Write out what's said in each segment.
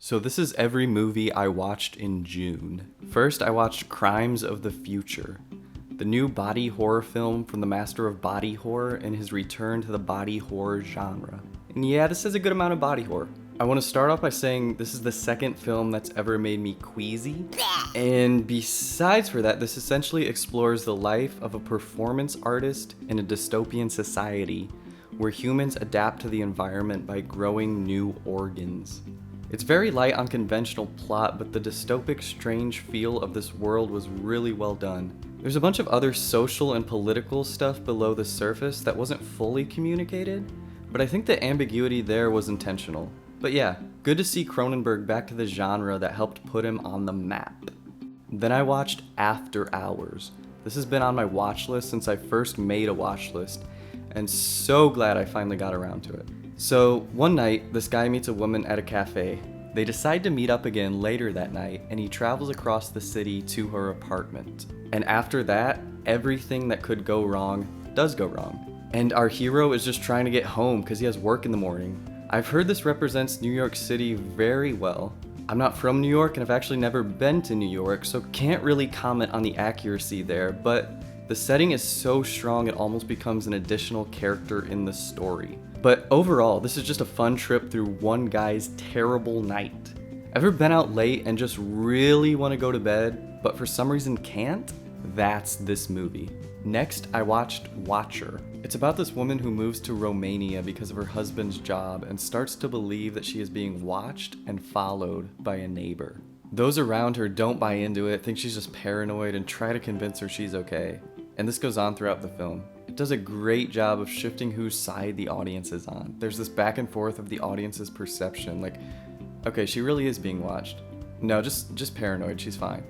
So this is every movie I watched in June. First, I watched Crimes of the Future, the new body horror film from the master of body horror and his return to the body horror genre. And yeah, this is a good amount of body horror. I want to start off by saying this is the second film that's ever made me queasy. And besides for that, this essentially explores the life of a performance artist in a dystopian society where humans adapt to the environment by growing new organs. It's very light on conventional plot, but the dystopic, strange feel of this world was really well done. There's a bunch of other social and political stuff below the surface that wasn't fully communicated, but I think the ambiguity there was intentional. But yeah, good to see Cronenberg back to the genre that helped put him on the map. Then I watched After Hours. This has been on my watch list since I first made a watch list, and so glad I finally got around to it. So, one night, this guy meets a woman at a cafe. They decide to meet up again later that night, and he travels across the city to her apartment. And after that, everything that could go wrong does go wrong. And our hero is just trying to get home because he has work in the morning. I've heard this represents New York City very well. I'm not from New York and I've actually never been to New York, so can't really comment on the accuracy there, but the setting is so strong it almost becomes an additional character in the story. But overall, this is just a fun trip through one guy's terrible night. Ever been out late and just really want to go to bed, but for some reason can't? That's this movie. Next, I watched Watcher. It's about this woman who moves to Romania because of her husband's job and starts to believe that she is being watched and followed by a neighbor. Those around her don't buy into it, think she's just paranoid, and try to convince her she's okay. And this goes on throughout the film. It does a great job of shifting whose side the audience is on. There's this back and forth of the audience's perception, like, okay, she really is being watched. No, just paranoid, she's fine.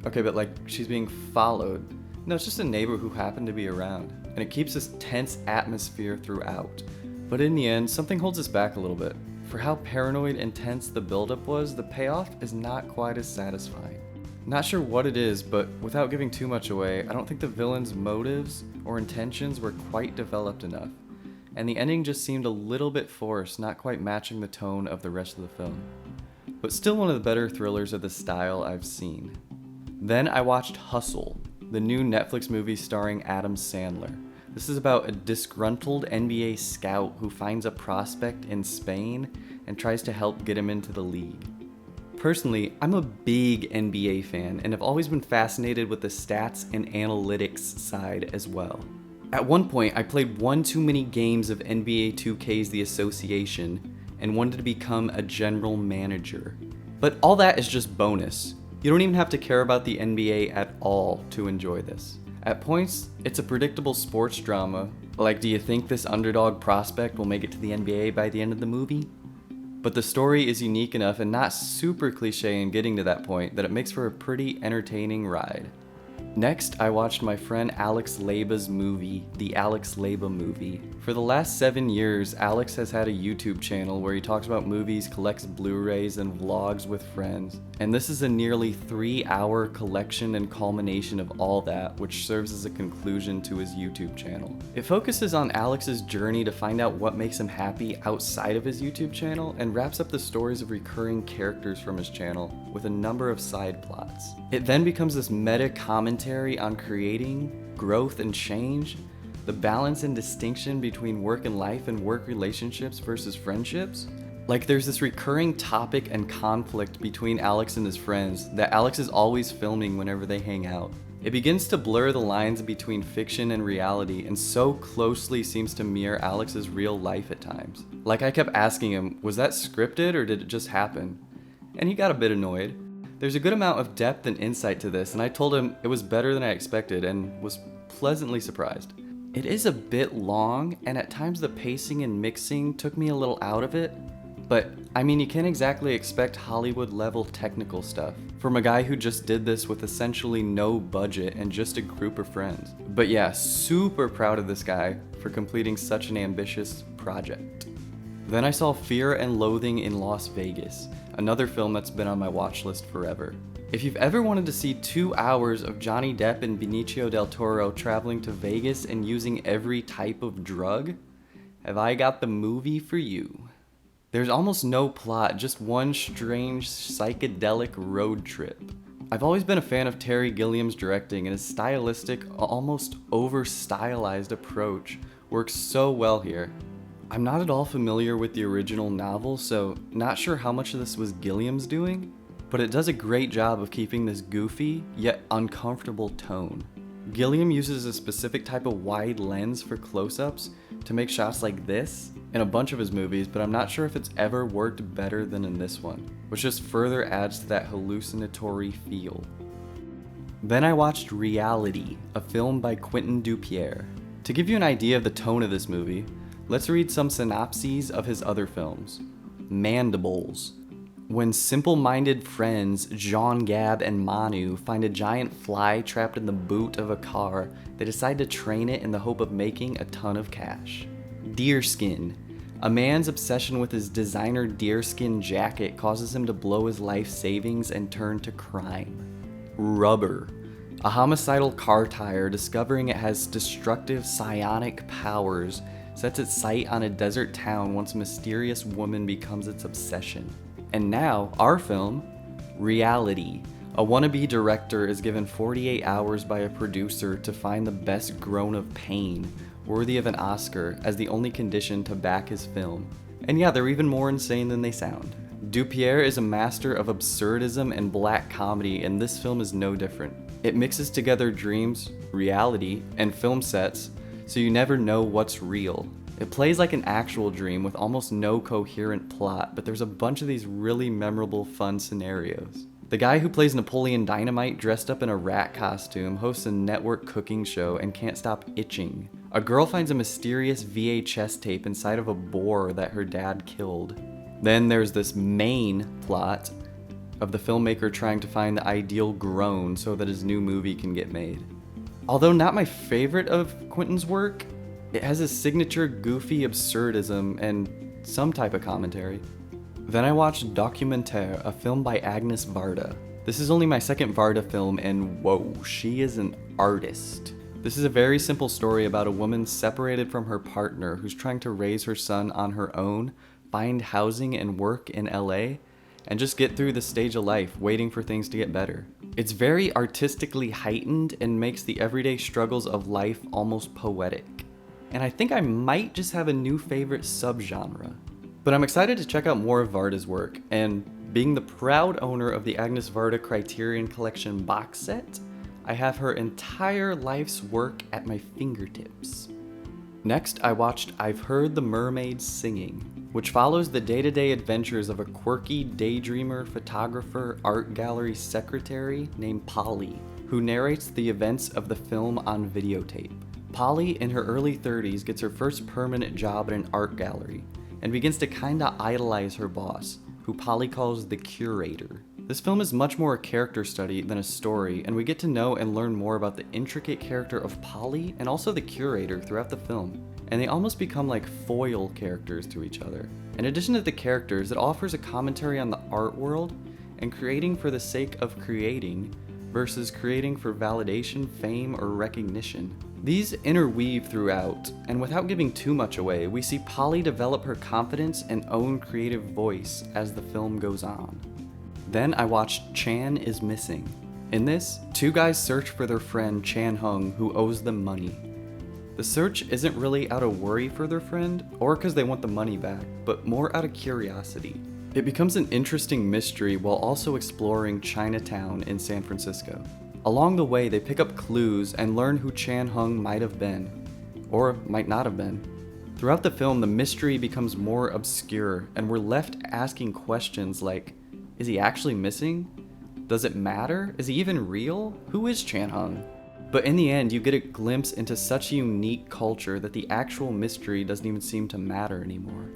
Okay, but like, she's being followed. No, it's just a neighbor who happened to be around. And it keeps this tense atmosphere throughout. But in the end, something holds us back a little bit. For how paranoid and tense the buildup was, the payoff is not quite as satisfying. Not sure what it is, but without giving too much away, I don't think the villain's motives or intentions were quite developed enough. And the ending just seemed a little bit forced, not quite matching the tone of the rest of the film. But still one of the better thrillers of the style I've seen. Then I watched Hustle, the new Netflix movie starring Adam Sandler. This is about a disgruntled NBA scout who finds a prospect in Spain and tries to help get him into the league. Personally, I'm a big NBA fan and have always been fascinated with the stats and analytics side as well. At one point, I played one too many games of NBA 2K's The Association and wanted to become a general manager. But all that is just bonus. You don't even have to care about the NBA at all to enjoy this. At points, it's a predictable sports drama, like do you think this underdog prospect will make it to the NBA by the end of the movie? But the story is unique enough and not super cliche in getting to that point that it makes for a pretty entertaining ride. Next, I watched my friend Alex Laba's movie, The Alex Laba Movie. For the last 7 years, Alex has had a YouTube channel where he talks about movies, collects Blu-rays, and vlogs with friends. And this is a nearly 3-hour collection and culmination of all that, which serves as a conclusion to his YouTube channel. It focuses on Alex's journey to find out what makes him happy outside of his YouTube channel, and wraps up the stories of recurring characters from his channel with a number of side plots. It then becomes this meta commentary on creating, growth, and change, the balance and distinction between work and life and work relationships versus friendships. Like there's this recurring topic and conflict between Alex and his friends that Alex is always filming whenever they hang out. It begins to blur the lines between fiction and reality and so closely seems to mirror Alex's real life at times. Like I kept asking him, was that scripted or did it just happen? And he got a bit annoyed. There's a good amount of depth and insight to this, and I told him it was better than I expected and was pleasantly surprised. It is a bit long, and at times the pacing and mixing took me a little out of it, but I mean, you can't exactly expect Hollywood-level technical stuff from a guy who just did this with essentially no budget and just a group of friends. But yeah, super proud of this guy for completing such an ambitious project. Then I saw Fear and Loathing in Las Vegas, another film that's been on my watch list forever. If you've ever wanted to see 2 hours of Johnny Depp and Benicio del Toro traveling to Vegas and using every type of drug, have I got the movie for you. There's almost no plot, just one strange psychedelic road trip. I've always been a fan of Terry Gilliam's directing, and his stylistic, almost over-stylized approach works so well here. I'm not at all familiar with the original novel, so not sure how much of this was Gilliam's doing, but it does a great job of keeping this goofy, yet uncomfortable tone. Gilliam uses a specific type of wide lens for close-ups to make shots like this in a bunch of his movies, but I'm not sure if it's ever worked better than in this one, which just further adds to that hallucinatory feel. Then I watched Reality, a film by Quentin Dupieux. To give you an idea of the tone of this movie, let's read some synopses of his other films. Mandibles. When simple-minded friends Jean Gab and Manu find a giant fly trapped in the boot of a car, they decide to train it in the hope of making a ton of cash. Deerskin. A man's obsession with his designer deerskin jacket causes him to blow his life savings and turn to crime. Rubber. A homicidal car tire, discovering it has destructive psionic powers, sets its sight on a desert town once a mysterious woman becomes its obsession. And now, our film, Reality. A wannabe director is given 48 hours by a producer to find the best groan of pain, worthy of an Oscar, as the only condition to back his film. And yeah, they're even more insane than they sound. Dupieux is a master of absurdism and black comedy, and this film is no different. It mixes together dreams, reality, and film sets, so you never know what's real. It plays like an actual dream with almost no coherent plot, but there's a bunch of these really memorable, fun scenarios. The guy who plays Napoleon Dynamite dressed up in a rat costume hosts a network cooking show and can't stop itching. A girl finds a mysterious VHS tape inside of a boar that her dad killed. Then there's this main plot of the filmmaker trying to find the ideal groan so that his new movie can get made. Although not my favorite of Quentin's work, it has a signature goofy absurdism and some type of commentary. Then I watched Documentaire, a film by Agnes Varda. This is only my second Varda film, and whoa, she is an artist. This is a very simple story about a woman separated from her partner who's trying to raise her son on her own, find housing and work in LA, and just get through the stage of life, waiting for things to get better. It's very artistically heightened and makes the everyday struggles of life almost poetic. And I think I might just have a new favorite subgenre. But I'm excited to check out more of Varda's work, and being the proud owner of the Agnes Varda Criterion Collection box set, I have her entire life's work at my fingertips. Next, I watched I've Heard the Mermaids Singing, which follows the day-to-day adventures of a quirky daydreamer, photographer, art gallery secretary named Polly, who narrates the events of the film on videotape. Polly, in her early 30s, gets her first permanent job at an art gallery, and begins to kinda idolize her boss, who Polly calls the curator. This film is much more a character study than a story, and we get to know and learn more about the intricate character of Polly and also the curator throughout the film, and they almost become like foil characters to each other. In addition to the characters, it offers a commentary on the art world and creating for the sake of creating versus creating for validation, fame, or recognition. These interweave throughout, and without giving too much away, we see Polly develop her confidence and own creative voice as the film goes on. Then I watched Chan is Missing. In this, two guys search for their friend Chan Hung, who owes them money. The search isn't really out of worry for their friend, or because they want the money back, but more out of curiosity. It becomes an interesting mystery while also exploring Chinatown in San Francisco. Along the way, they pick up clues and learn who Chan Hung might have been, or might not have been. Throughout the film, the mystery becomes more obscure, and we're left asking questions like, is he actually missing? Does it matter? Is he even real? Who is Chan Hung? But in the end, you get a glimpse into such a unique culture that the actual mystery doesn't even seem to matter anymore.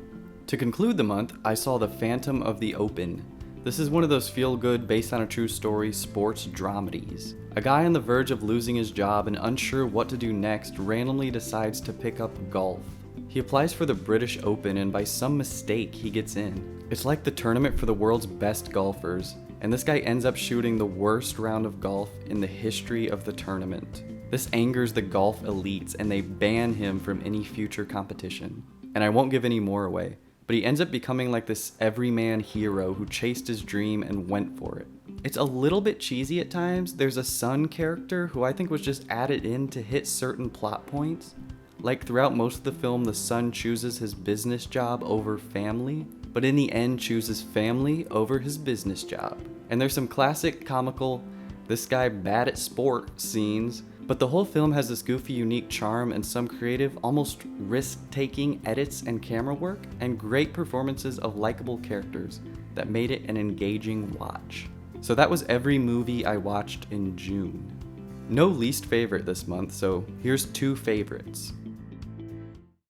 To conclude the month, I saw The Phantom of the Open. This is one of those feel-good, based on a true story sports dramedies. A guy on the verge of losing his job and unsure what to do next randomly decides to pick up golf. He applies for the British Open, and by some mistake, he gets in. It's like the tournament for the world's best golfers, and this guy ends up shooting the worst round of golf in the history of the tournament. This angers the golf elites, and they ban him from any future competition. And I won't give any more away, but he ends up becoming like this everyman hero who chased his dream and went for it. It's a little bit cheesy at times. There's a son character who I think was just added in to hit certain plot points. Like throughout most of the film, the son chooses his business job over family, but in the end chooses family over his business job. And there's some classic comical, this guy bad at sport scenes, but the whole film has this goofy, unique charm and some creative, almost risk-taking edits and camera work, and great performances of likable characters that made it an engaging watch. So that was every movie I watched in June. No least favorite this month, so here's 2 favorites.